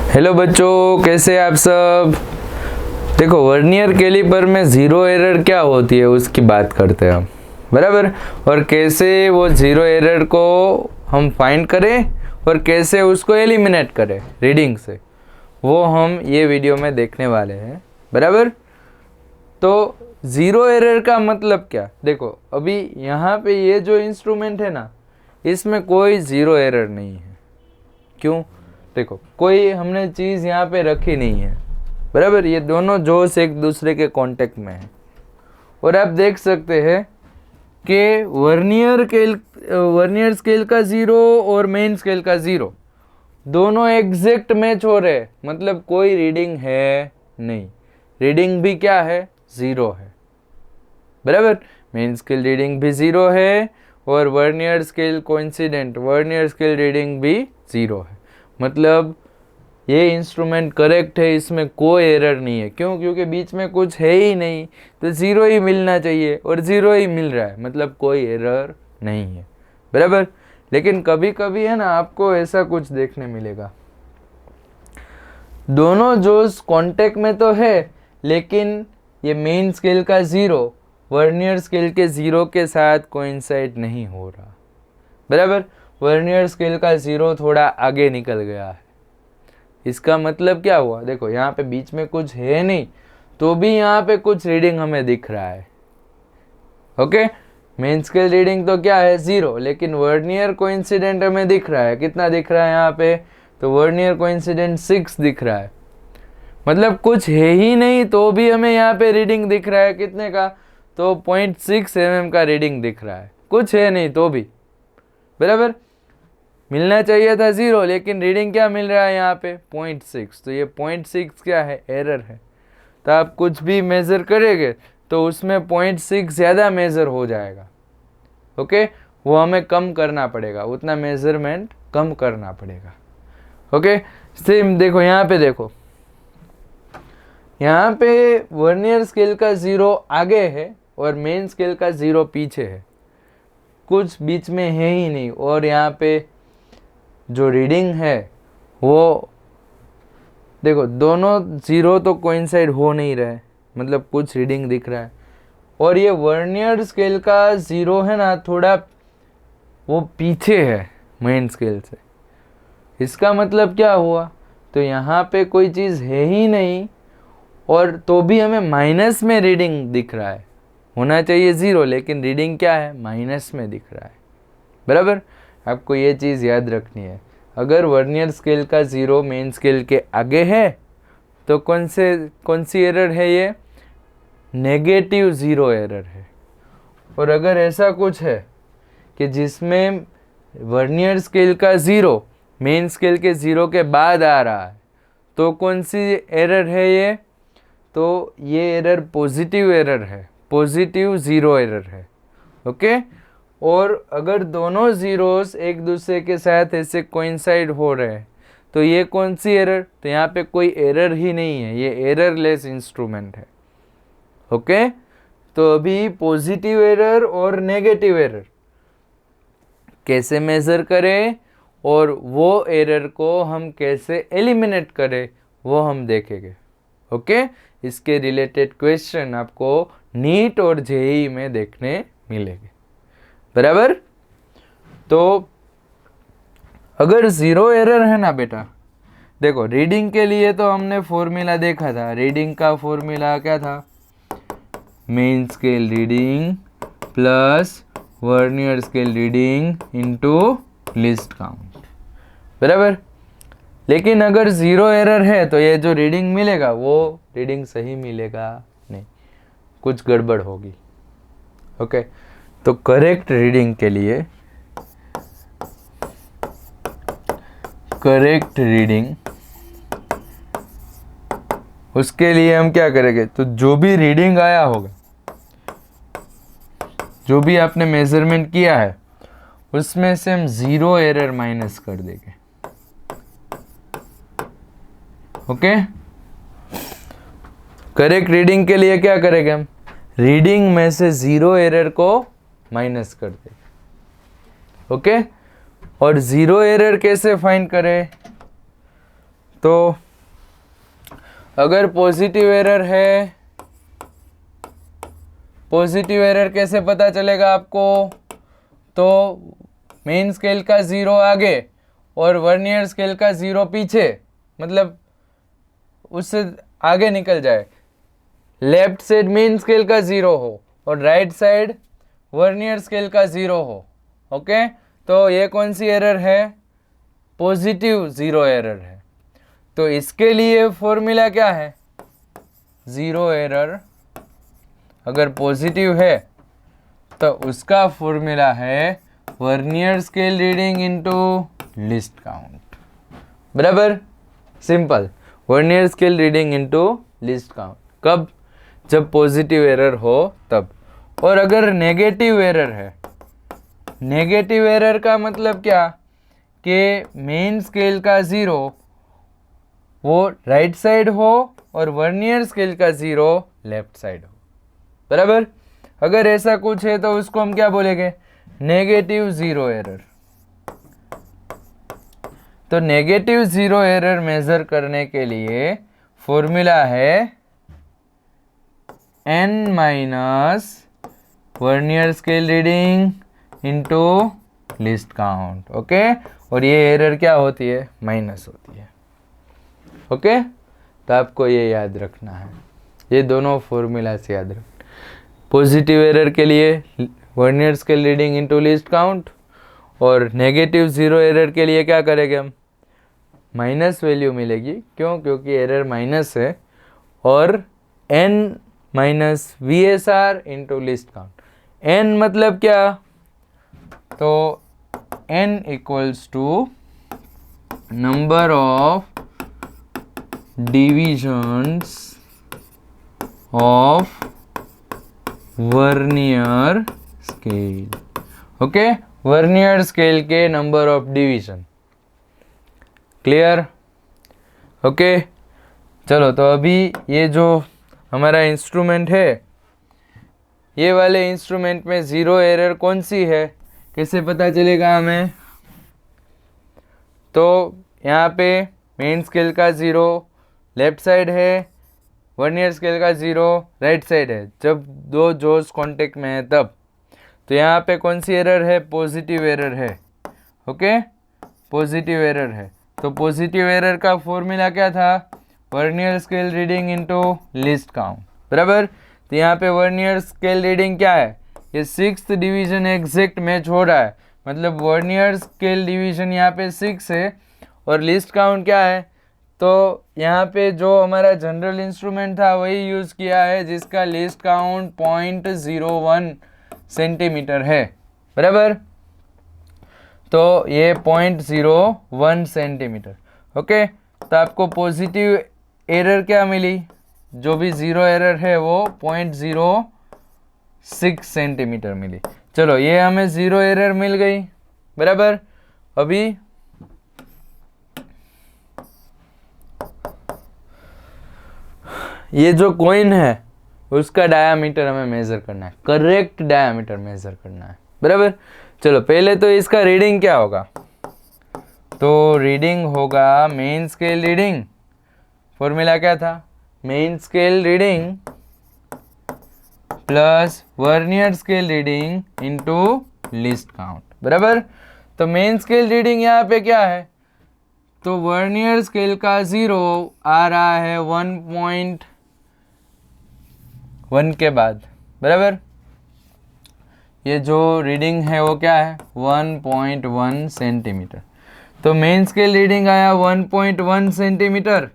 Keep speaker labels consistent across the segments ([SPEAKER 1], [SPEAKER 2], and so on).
[SPEAKER 1] Hello बच्चों, कैसे आप सब। देखो, वर्नियर कैलिपर में ज़ीरो एरर क्या होती है उसकी बात करते हैं हम, बराबर। और कैसे वो ज़ीरो एरर को हम फाइंड करें और कैसे उसको एलिमिनेट करें रीडिंग से, वो हम ये वीडियो में देखने वाले हैं, बराबर। तो ज़ीरो एरर का मतलब क्या, देखो अभी यहाँ पे ये जो इंस्ट्रूमेंट है ना, इसमें कोई ज़ीरो एरर नहीं है। क्यों? देखो, कोई हमने चीज़ यहाँ पे रखी नहीं है, बराबर। ये दोनों जोश एक दूसरे के कांटेक्ट में है। और आप देख सकते हैं कि वर्नियर स्केल का ज़ीरो और मेन स्केल का ज़ीरो दोनों एग्जैक्ट मैच हो रहे हैं, मतलब कोई रीडिंग है नहीं। रीडिंग भी क्या है? ज़ीरो है, बराबर। मेन स्केल रीडिंग भी ज़ीरो है और vernier scale coincident vernier scale reading भी ज़ीरो है। मतलब ये इंस्ट्रूमेंट करेक्ट है, इसमें कोई एरर नहीं है। क्यों? क्योंकि बीच में कुछ है ही नहीं, तो ज़ीरो ही मिलना चाहिए और ज़ीरो ही मिल रहा है, मतलब कोई एरर नहीं है, बराबर। लेकिन कभी कभी है ना, आपको ऐसा कुछ देखने मिलेगा, दोनों जोश कांटेक्ट में तो है, लेकिन ये मेन स्केल का ज़ीरो वर्नियर स्केल के ज़ीरो के साथ कोइंसाइड नहीं हो रहा, बराबर। वर्नियर स्केल का ज़ीरो थोड़ा आगे निकल गया है। इसका मतलब क्या हुआ? देखो, यहाँ पे बीच में कुछ है नहीं, तो भी यहाँ पे कुछ रीडिंग हमें दिख रहा है। ओके, मेन स्केल रीडिंग तो क्या है? ज़ीरो, लेकिन वर्नियर कोइंसिडेंट हमें दिख रहा है। कितना दिख रहा है यहाँ पे? तो वर्नियर कोइंसिडेंट 6 दिख रहा है। मतलब कुछ है ही नहीं, तो भी हमें यहाँ पे रीडिंग दिख रहा है। कितने का? तो 0.6 mm का रीडिंग दिख रहा है। कुछ है नहीं तो भी, बराबर। मिलना चाहिए था ज़ीरो, लेकिन रीडिंग क्या मिल रहा है यहाँ पे? 0.6। तो ये 0.6 क्या है? एरर है। तो आप कुछ भी मेज़र करेंगे तो उसमें 0.6 ज़्यादा मेज़र हो जाएगा। ओके, वो हमें कम करना पड़ेगा, उतना मेज़रमेंट कम करना पड़ेगा। ओके, सेम देखो यहाँ पे, देखो यहाँ पे वर्नियर स्केल का ज़ीरो आगे है और मेन स्केल का ज़ीरो पीछे है, कुछ बीच में है ही नहीं। और यहाँ पे जो रीडिंग है वो देखो, दोनों ज़ीरो तो कोइंसाइड हो नहीं रहे, मतलब कुछ रीडिंग दिख रहा है। और ये वर्नियर स्केल का ज़ीरो है ना, थोड़ा वो पीछे है मेन स्केल से। इसका मतलब क्या हुआ? तो यहाँ पे कोई चीज़ है ही नहीं और तो भी हमें माइनस में रीडिंग दिख रहा है। होना चाहिए ज़ीरो, लेकिन रीडिंग क्या है? माइनस में दिख रहा है, बराबर। आपको ये चीज़ याद रखनी है। अगर वर्नियर स्केल का ज़ीरो मेन स्केल के आगे है तो कौन सी एरर है? ये नेगेटिव ज़ीरो एरर है। और अगर ऐसा कुछ है कि जिसमें वर्नियर स्केल का ज़ीरो मेन स्केल के ज़ीरो के बाद आ रहा है, तो कौन सी एरर है ये? तो ये एरर पॉजिटिव एरर है, पॉजिटिव ज़ीरो एरर है। ओके, और अगर दोनों ज़ीरोस एक दूसरे के साथ ऐसे कोइंसाइड हो रहे हैं तो ये कौन सी एरर? तो यहाँ पे कोई एरर ही नहीं है, ये एररलेस इंस्ट्रूमेंट है। ओके, तो अभी पॉजिटिव एरर और नेगेटिव एरर कैसे मेज़र करें और वो एरर को हम कैसे एलिमिनेट करें, वो हम देखेंगे। ओके, इसके रिलेटेड क्वेश्चन आपको नीट और जेईई में देखने मिलेंगे, बराबर। तो अगर ज़ीरो एरर है ना बेटा, देखो रीडिंग के लिए तो हमने फॉर्मूला देखा था। रीडिंग का फॉर्मूला क्या था? Main scale reading plus vernier scale reading into least count, बराबर। लेकिन अगर ज़ीरो एरर है तो ये जो रीडिंग मिलेगा वो रीडिंग सही मिलेगा नहीं, कुछ गड़बड़ होगी। ओके, तो करेक्ट रीडिंग के लिए, करेक्ट रीडिंग उसके लिए हम क्या करेंगे? तो जो भी रीडिंग आया होगा, जो भी आपने मेजरमेंट किया है, उसमें से हम ज़ीरो एरर माइनस कर देंगे। ओके, करेक्ट रीडिंग के लिए क्या करेंगे हम? रीडिंग में से ज़ीरो एरर को माइनस कर देंगे। ओके, और ज़ीरो एरर कैसे फाइंड करें? तो अगर पॉजिटिव एरर है, पॉजिटिव एरर कैसे पता चलेगा आपको? तो मेन स्केल का 0 आगे और वर्नियर स्केल का 0 पीछे, मतलब उससे आगे निकल जाए। लेफ्ट साइड मेन स्केल का 0 हो और राइट साइड वर्नियर स्केल का 0 हो। ओके, तो ये कौन सी एरर है? पॉजिटिव 0 एरर है। तो इसके लिए फॉर्मूला क्या है? 0 एरर अगर पॉजिटिव है तो उसका फॉर्मूला है vernier scale reading into least count. बराबर, simple, vernier scale reading into least count. कब? जब पॉजिटिव एरर हो तब। और अगर नेगेटिव एरर है, नेगेटिव एरर का मतलब क्या कि मेन स्केल का 0 वो राइट साइड हो और वर्नियर स्केल का 0 लेफ्ट साइड हो। बराबर, अगर ऐसा कुछ है तो उसको हम क्या बोलेंगे? Negative 0 error. तो नेगेटिव 0 एरर मेजर करने के लिए फॉर्मूला है n minus vernier scale reading into least count. Okay, और ये एरर क्या होती है? माइनस होती है। ओके, तो आपको ये याद रखना है, ये दोनों फॉर्मूला से याद रखना। पॉजिटिव एरर के लिए vernier scale reading into least count, और नेगेटिव 0 एरर के लिए क्या करेंगे हम? माइनस वैल्यू मिलेगी। क्यों? क्योंकि एरर माइनस है। और n minus VSR into least count. n मतलब क्या? तो n equals to number of divisions of vernier scale. Okay, vernier scale के number of division. Clear? Okay, चलो, तो अभी ये जो हमारा इंस्ट्रूमेंट है, ये वाले इंस्ट्रूमेंट में 0 एरर कौन सी है, कैसे पता चलेगा हमें? तो यहाँ पे मेन स्केल का 0 लेफ्ट साइड है, वर्नियर स्केल का 0 राइट साइड है, जब दो जोस कांटेक्ट में है तब। तो यहाँ पे कौन सी एरर है? पॉजिटिव एरर है। ओके, पॉजिटिव एरर है। तो पॉजिटिव एरर का फॉर्मूला क्या था? Vernier scale reading into least count. बराबर, तो यहाँ पे वर्नियर स्केल रीडिंग क्या है? ये 6th डिवीजन एग्जैक्ट मैच हो रहा है, मतलब वर्नियर स्केल डिवीजन यहाँ पे 6 है और लिस्ट काउंट क्या है? तो यहाँ पे जो हमारा जनरल इंस्ट्रूमेंट था वही यूज़ किया है, जिसका लिस्ट काउंट 0.01 सेंटीमीटर है। बराबर, तो ये 0.01 सेंटीमीटर। ओके, तो आपको पॉजिटिव एरर क्या मिली? जो भी 0 एरर है वो 0.06 सेंटीमीटर मिली। चलो, ये हमें 0 एरर मिल गई। बराबर, अभी ये जो कॉइन है उसका डायामीटर हमें मेजर करना है, करेक्ट डायामीटर मेजर करना है। बराबर, चलो, पहले तो इसका रीडिंग क्या होगा? तो रीडिंग होगा मेन स्केल रीडिंग। फॉर्मूला क्या था? Main scale reading plus vernier scale reading into least count. बराबर, तो मेन स्केल रीडिंग यहाँ पे क्या है? तो वर्नियर स्केल का 0 आ रहा है 1.1 के बाद। बराबर, ये जो रीडिंग है वो क्या है? 1.1 सेंटीमीटर। तो मेन स्केल रीडिंग आया 1.1 सेंटीमीटर।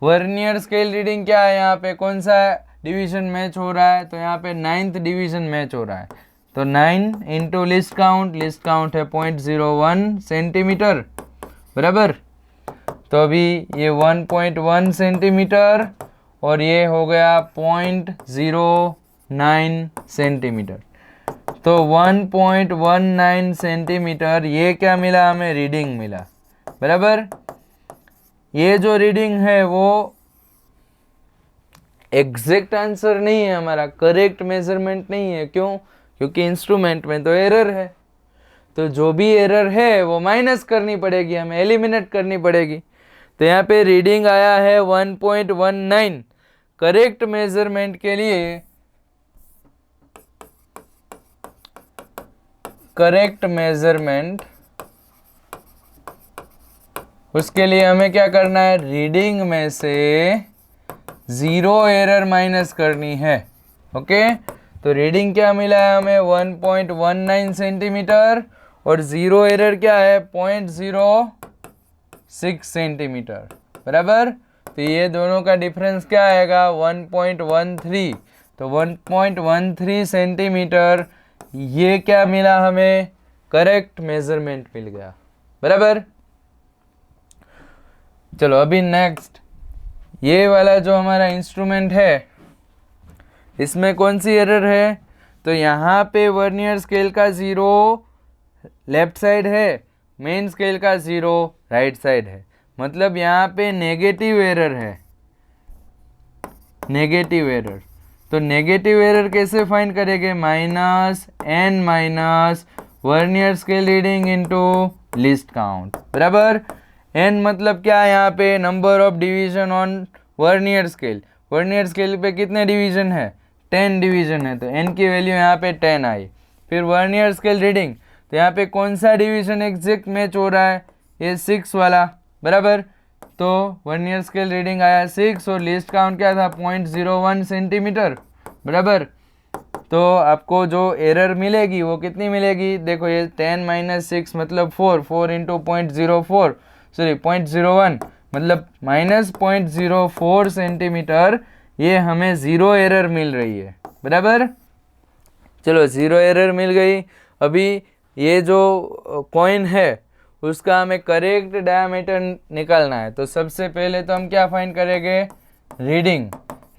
[SPEAKER 1] वर्नियर स्केल रीडिंग क्या है? यहाँ पे कौन सा डिवीजन मैच हो रहा है? तो यहाँ पे 9th डिवीजन मैच हो रहा है। तो 9 इंटू लिस्ट काउंट है 0.01 सेंटीमीटर। बराबर, तो अभी ये 1.1 सेंटीमीटर और ये हो गया 0.09 सेंटीमीटर। तो 1.19 सेंटीमीटर ये क्या मिला हमें? रीडिंग मिला। बराबर, ये जो रीडिंग है वो एग्जैक्ट आंसर नहीं है हमारा, करेक्ट मेजरमेंट नहीं है। क्यों? क्योंकि इंस्ट्रूमेंट में तो एरर है, तो जो भी एरर है वो माइनस करनी पड़ेगी, हमें एलिमिनेट करनी पड़ेगी। तो यहाँ पे रीडिंग आया है 1.19। करेक्ट मेजरमेंट के लिए, करेक्ट मेजरमेंट, उसके लिए हमें क्या करना है, रीडिंग में से 0 एरर माइनस करनी है। ओके, तो रीडिंग क्या मिला है हमें, 1.19 सेंटीमीटर, और 0 एरर क्या है, 0.06 सेंटीमीटर, बराबर। तो ये दोनों का डिफरेंस क्या आएगा, 1.13। तो 1.13 सेंटीमीटर, ये क्या मिला हमें, करेक्ट मेजरमेंट मिल गया, बराबर। चलो अभी नेक्स्ट, ये वाला जो हमारा इंस्ट्रूमेंट है, इसमें कौन सी एरर है, तो यहाँ पे वर्नियर स्केल का 0 लेफ्ट साइड है, मेन स्केल का 0 राइट साइड है, मतलब यहाँ पे नेगेटिव एरर है, नेगेटिव एरर। तो नेगेटिव एरर कैसे फाइंड करेंगे, -n minus vernier scale reading into least count, बराबर। n मतलब क्या है, यहाँ पे number of division on vernier scale. Vernier scale पे कितने डिवीजन है, 10 डिवीजन है, तो n की वैल्यू यहाँ पे 10 आई। फिर वर्नियर स्केल रीडिंग, तो यहाँ पे कौन सा डिवीजन एग्जैक्ट मैच हो रहा है, ये 6 वाला, बराबर। तो वर्नियर स्केल रीडिंग आया 6 और लिस्ट काउंट क्या था, 0.01 सेंटीमीटर, बराबर। तो आपको जो एरर मिलेगी वो कितनी मिलेगी, देखो ये 10 माइनस 6 मतलब 4 इंटू 0.04, सॉरी 0.01 मतलब -0.04 सेंटीमीटर, ये हमें 0 एरर मिल रही है, बराबर। चलो 0 एरर मिल गई। अभी ये जो कॉइन है उसका हमें करेक्ट डायमीटर निकालना है। तो सबसे पहले तो हम क्या फाइंड करेंगे, रीडिंग।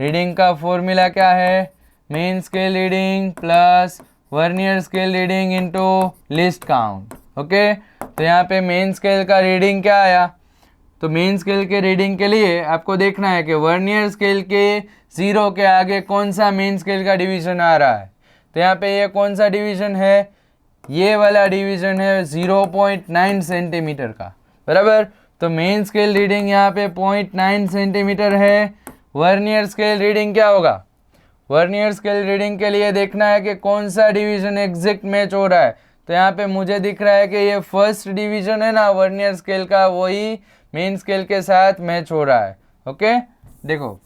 [SPEAKER 1] रीडिंग का फॉर्मूला क्या है, main scale reading plus vernier scale reading into list count. Okay, तो यहाँ पे मेन स्केल का रीडिंग क्या आया, तो मेन स्केल के रीडिंग के लिए आपको देखना है कि वर्नियर स्केल के 0 के आगे कौन सा मेन स्केल का डिवीजन आ रहा है। तो यहाँ पे ये कौन सा डिवीजन है, ये वाला डिवीजन है 0.9 सेंटीमीटर का, बराबर। तो मेन स्केल रीडिंग यहाँ पे 0.9 सेंटीमीटर है। वर्नियर स्केल रीडिंग क्या होगा, वर्नियर स्केल रीडिंग के लिए देखना है कि कौन सा डिवीजन एग्जैक्ट मैच हो रहा है। तो यहाँ पे मुझे दिख रहा है कि ये फर्स्ट डिवीजन है ना वर्नियर स्केल का, वही मेन स्केल के साथ मैच हो रहा है। ओके, देखो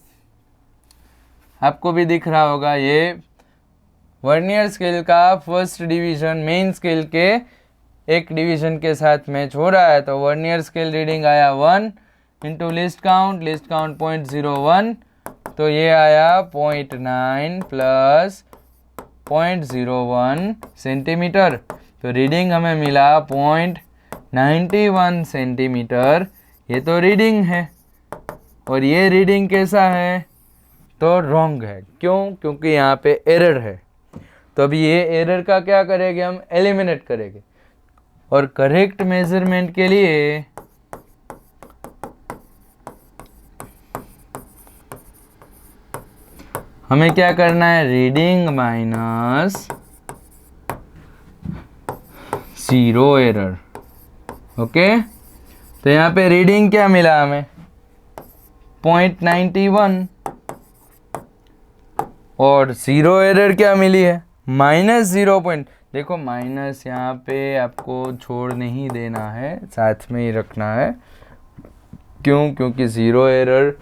[SPEAKER 1] आपको भी दिख रहा होगा, ये वर्नियर स्केल का फर्स्ट डिवीजन मेन स्केल के एक डिवीजन के साथ मैच हो रहा है। तो वर्नियर स्केल रीडिंग आया 1 इंटू लिस्ट काउंट 0.01, तो ये आया 0.9 प्लस 0.01 सेंटीमीटर। तो रीडिंग हमें मिला 0.91 सेंटीमीटर, ये तो रीडिंग है। और ये रीडिंग कैसा है, तो रॉन्ग है। क्यों, क्योंकि यहाँ पे एरर है। तो अभी ये एरर का क्या करेंगे, हम एलिमिनेट करेंगे। और करेक्ट मेजरमेंट के लिए हमें क्या करना है, रीडिंग माइनस 0 एरर। ओके, तो यहाँ पे रीडिंग क्या मिला हमें, 0.91 और 0 एरर क्या मिली है, -0. देखो माइनस यहाँ पे आपको छोड़ नहीं देना है, साथ में ही रखना है। क्यों, क्योंकि 0 एरर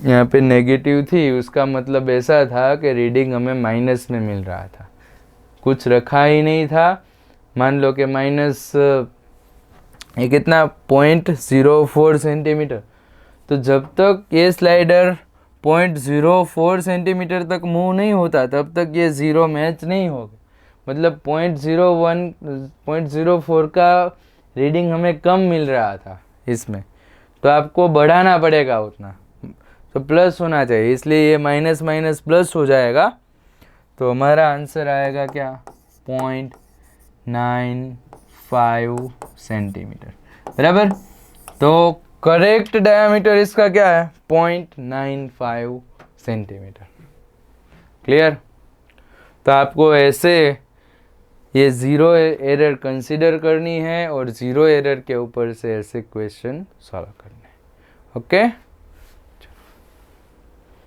[SPEAKER 1] यहाँ पे नेगेटिव थी, उसका मतलब ऐसा था कि रीडिंग हमें माइनस में मिल रहा था, कुछ रखा ही नहीं था। मान लो कि माइनस ये कितना 0.04 सेंटीमीटर। तो जब तक ये स्लाइडर 0.04 सेंटीमीटर तक मूव नहीं होता तब तक ये 0 मैच नहीं होगा। मतलब 0.04 का रीडिंग हमें कम मिल रहा था इसमें, तो आपको बढ़ाना पड़ेगा उतना, तो प्लस होना चाहिए, इसलिए ये माइनस माइनस प्लस हो जाएगा। तो हमारा आंसर आएगा क्या, 0.95 सेंटीमीटर, बराबर। तो करेक्ट डायमीटर इसका क्या है, 0.95 सेंटीमीटर। क्लियर। तो आपको ऐसे ये ज़ीरो एरर कंसिडर करनी है और ज़ीरो एरर के ऊपर से ऐसे क्वेश्चन सॉल्व करने हैं। ओके।